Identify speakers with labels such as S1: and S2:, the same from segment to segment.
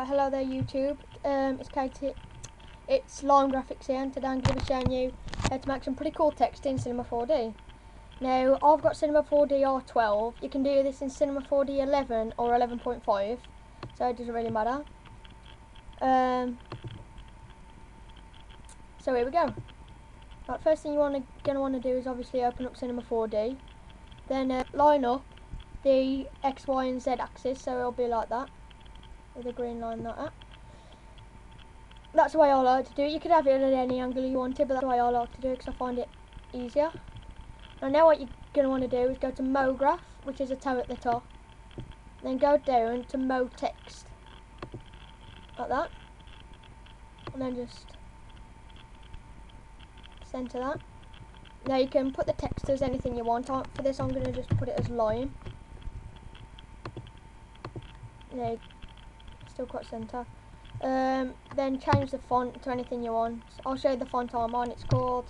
S1: Hello there YouTube, it's Katie, it's Lime Graphics here, and today I'm going to be showing you how to make some pretty cool text in Cinema 4D. Now I've got Cinema 4D R12, you can do this in Cinema 4D 11 or 11.5, so it doesn't really matter. So here we go. Right, first thing you're going to want to do is obviously open up Cinema 4D, then line up the X, Y and Z axis, so it'll be like that, with a green line like that. That's the way I like to do it. You could have it at any angle you wanted, but that's the way I like to do it because I find it easier. Now what you're going to want to do is go to MoGraph, which is a tab at the top, then go down to Mo Text, like that, and then just centre that. Now you can put the text as anything you want. For this I'm going to just put it as Lime. Now, still quite centre. Then change the font to anything you want. I'll show you the font I'm on. It's called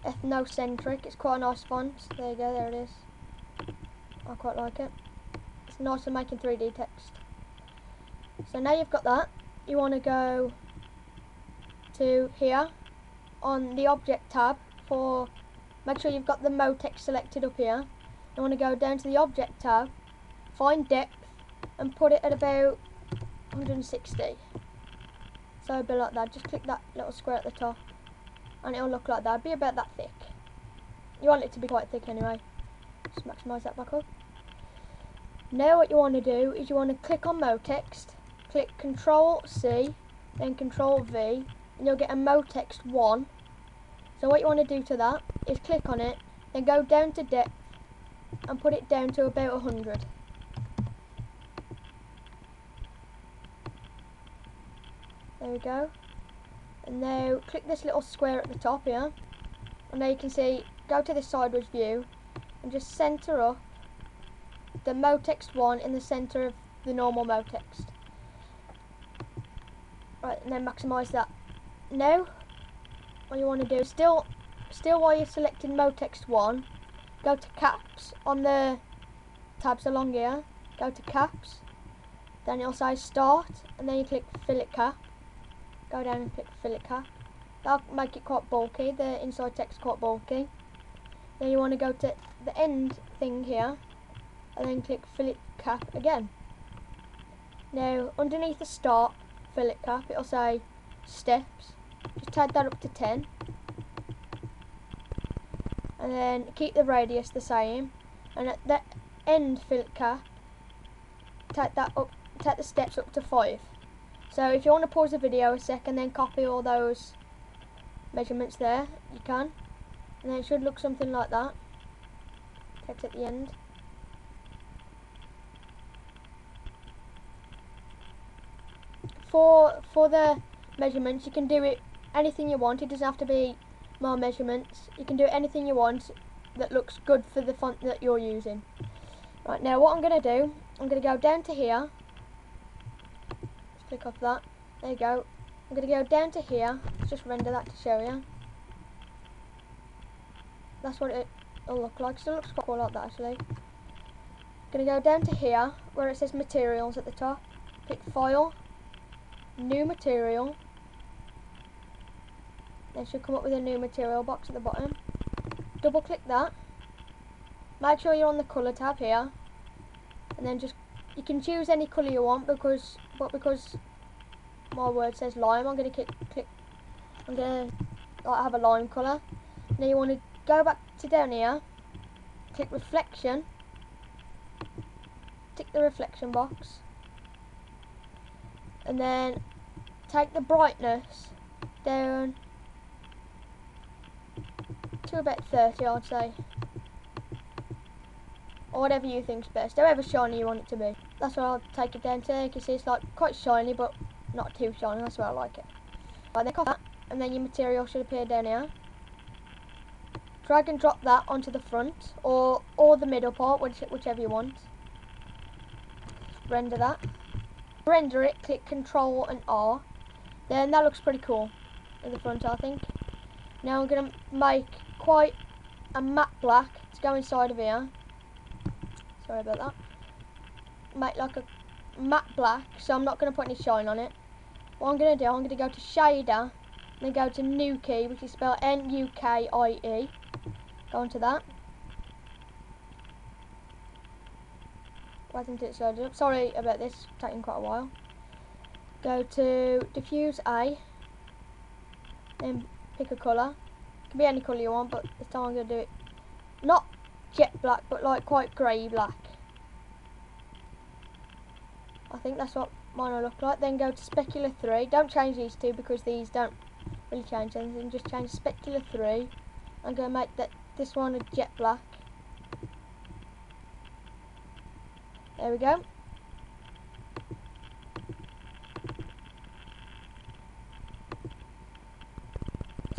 S1: Ethnocentric. It's quite a nice font. There you go, there it is. I quite like it. It's nice for making 3D text. So now you've got that, you want to go to here on the Object tab. Make sure you've got the Mo Text selected up here. You want to go down to the Object tab, find Depth, and put it at about 160. So it'll be like that. Just click that little square at the top and it'll look like that. It'll be about that thick. You want it to be quite thick anyway. Just maximise that back up. Now what you want to do is you want to click on Mo Text, click Control C, then Control V, and you'll get a Mo Text 1. So what you want to do to that is click on it, then go down to Depth and put it down to about 100. There we go. And now click this little square at the top here, and now you can see, go to the sideways view and just centre up the Mo Text 1 in the centre of the normal Mo Text. Right, and then maximise that. Now what you want to do is still while you're selecting Mo Text 1, go to Caps on the tabs along here, go to Caps, then it'll say Start, and then you click Fillet Cap. Go down and click Fillet Cap. That'll make it quite bulky, the inside text quite bulky. Then you want to go to the end thing here and then click Fillet Cap again. Now underneath the Start Fillet Cap it'll say Steps. Just take that up to 10. And then keep the radius the same. And at the end Fillet Cap, take the steps up to 5. So if you want to pause the video a second, then copy all those measurements there, you can. And then it should look something like that. Text at the end. For the measurements, you can do it anything you want. It doesn't have to be more measurements. You can do anything you want that looks good for the font that you're using. Right, now what I'm going to do, I'm going to go down to here. Click off that. There you go. I'm going to go down to here. Let's just render that to show you. That's what it'll look like. Still looks quite cool like that actually. I'm going to go down to here where it says Materials at the top. Click File, New Material. Then it should come up with a new material box at the bottom. Double click that. Make sure you're on the Colour tab here. And then just, you can choose any colour you want because my word says lime, I'm going to click I'm going to have a lime colour. Now you want to go back to down here, click Reflection, tick the reflection box, and then take the brightness down to about 30, I'd say. Or whatever you think's best, however shiny you want it to be. That's what I'll take it down to. You can see it's like quite shiny but not too shiny, that's where I like it. Right, then copy that, and then your material should appear down here. Drag and drop that onto the front or the middle part, whichever you want. Render that. Render it, click Control and R. Then that looks pretty cool in the front, I think. Now I'm going to make quite a matte black to go inside of here. Sorry about that. Make like a matte black, so I'm not going to put any shine on it. What I'm going to do, I'm going to go to shader, and then go to Nukie, which is spelled Nukie. Go onto that. Why didn't it load up? Sorry about this, taking quite a while. Go to diffuse A, then pick a colour. It can be any colour you want, but this time I'm going to do it not jet black, but like quite grey black. I think that's what mine will look like. Then go to specular 3. Don't change these two because these don't really change anything. Just change specular 3. I'm going to make this one a jet black. There we go.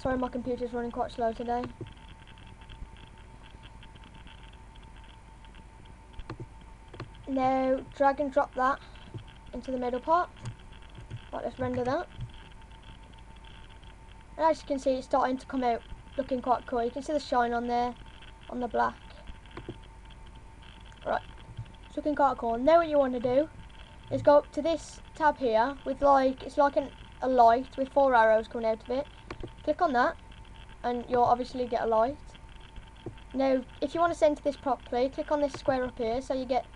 S1: Sorry, my computer's running quite slow today. Now drag and drop that into the middle part. Right, let's render that. And as you can see, it's starting to come out looking quite cool. You can see the shine on there, on the black. Right, it's looking quite cool. Now what you want to do is go up to this tab here with like, it's like a light with 4 arrows coming out of it. Click on that and you'll obviously get a light. Now, if you want to center this properly, click on this square up here so you get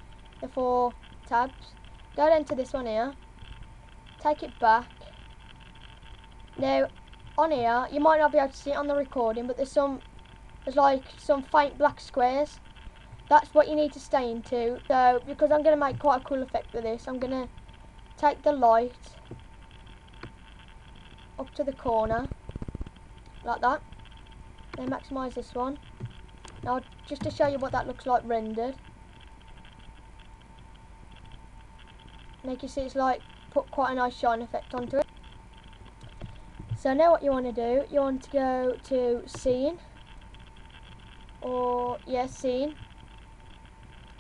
S1: the 4 tabs. Go down to this one here, take it back. Now on here, you might not be able to see it on the recording, but there's like some faint black squares. That's what you need to stay into. So because I'm going to make quite a cool effect with this, I'm going to take the light up to the corner like that. Then maximise this one. Now just to show you what that looks like rendered. Make you see it's like put quite a nice shine effect onto it. So now what you want to do, you want to go to scene, or yeah, scene,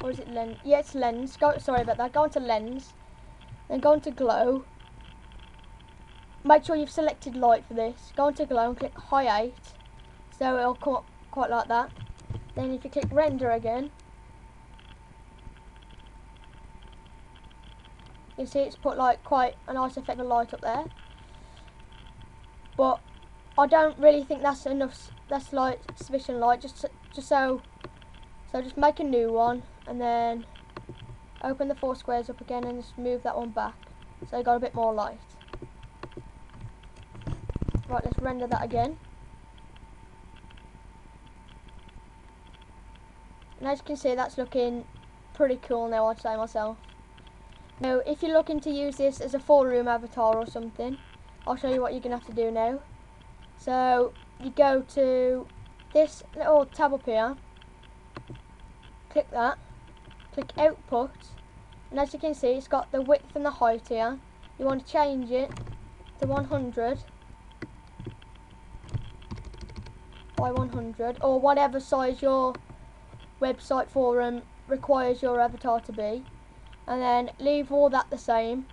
S1: or is it lens? Yeah, it's lens. Sorry about that. Go into lens, then go into glow. Make sure you've selected light for this. Go into glow and click high 8, so it'll come up quite like that. Then if you click render again, you see it's put like quite a nice effect of light up there. But I don't really think that's enough. That's like sufficient light. Just so just make a new one and then open the 4 squares up again and just move that one back. So you got a bit more light. Right, let's render that again. And as you can see, that's looking pretty cool now, I'd say myself. Now, if you're looking to use this as a 4-room avatar or something, I'll show you what you're going to have to do now. So, you go to this little tab up here, click that, click output, and as you can see, it's got the width and the height here. You want to change it to 100 by 100, or whatever size your website forum requires your avatar to be, and then leave all that the same.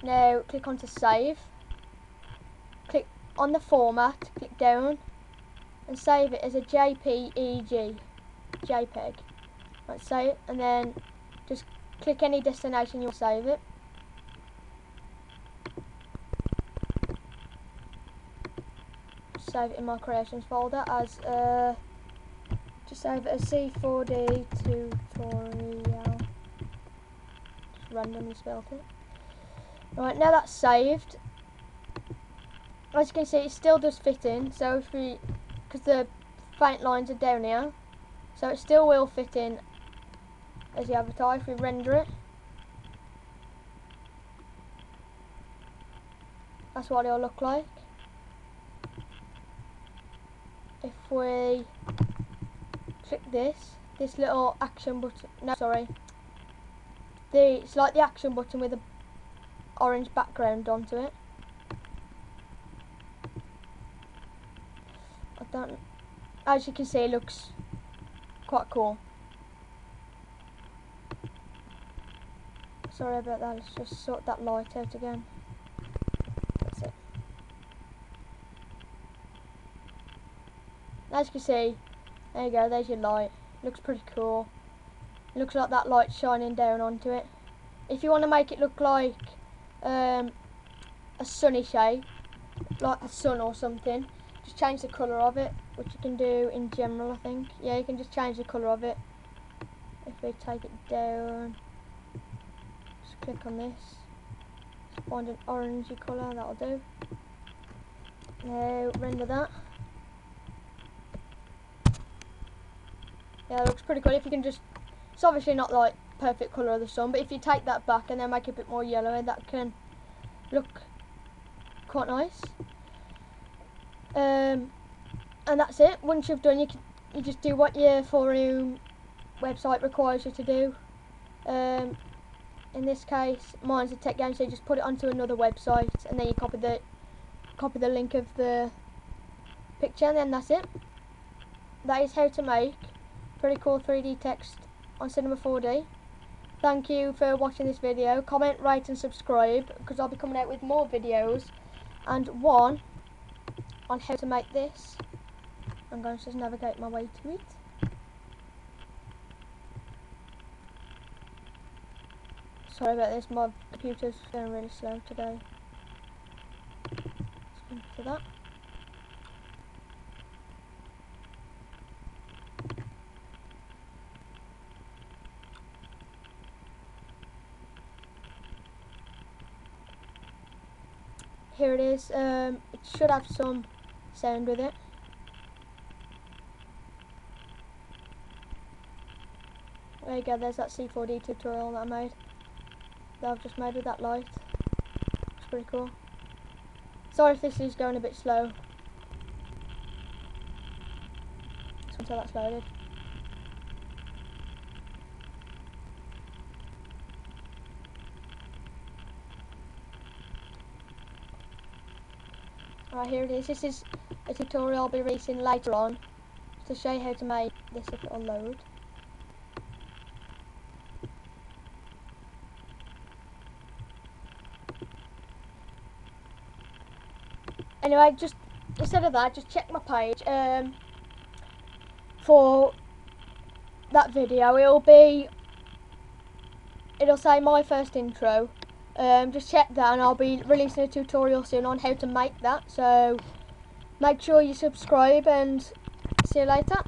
S1: Now click on to save, click on the format, click down and save it as a JPEG. Right, save it, and then just click any destination you'll save it. Save it in my creations folder as just save it as C4D tutorial. Just randomly spelled it. Right, now that's saved. As you can see, it still does fit in. So if we, because the faint lines are down here, so it still will fit in as the avatar if we render it. That's what it'll look like. If we click this little action button, no, sorry, it's like the action button with a orange background onto it. As you can see, it looks quite cool. Sorry about that, let's just sort that light out again. That's it. As you can see, there you go, there's your light. Looks pretty cool. Looks like that light shining down onto it. if you want to make it look like a sunny shape, like the sun or something, just change the colour of it, which you can do in general, I think. Yeah, you can just change the colour of it. If we take it down, just click on this, just find an orangey colour, that'll do. Now render that. Yeah, it looks pretty good. If you can just, it's obviously not like perfect colour of the sun, but if you take that back and then make it a bit more yellow, that can look quite nice. And that's it. Once you've done, you just do what your forum website requires you to do. In this case, mine's a tech game, so you just put it onto another website, and then you copy the link of the picture, and then that's it. That is how to make pretty cool 3D text on Cinema 4D. Thank you for watching this video. Comment, rate and subscribe, because I'll be coming out with more videos, and one on how to make this. I'm going to just navigate my way to it. Sorry about this, my computer's going really slow today. Let's come to that. Here it is. It should have some sound with it. There you go, there's that C4D tutorial that I made. That I've just made with that light. It's pretty cool. Sorry if this is going a bit slow. Just until that's loaded. Alright, here it is. This is a tutorial I'll be releasing later on to show you how to make this if it'll load. Anyway, just instead of that, just check my page for that video. It'll say my first intro. Just check that, and I'll be releasing a tutorial soon on how to make that. So make sure you subscribe, and see you later.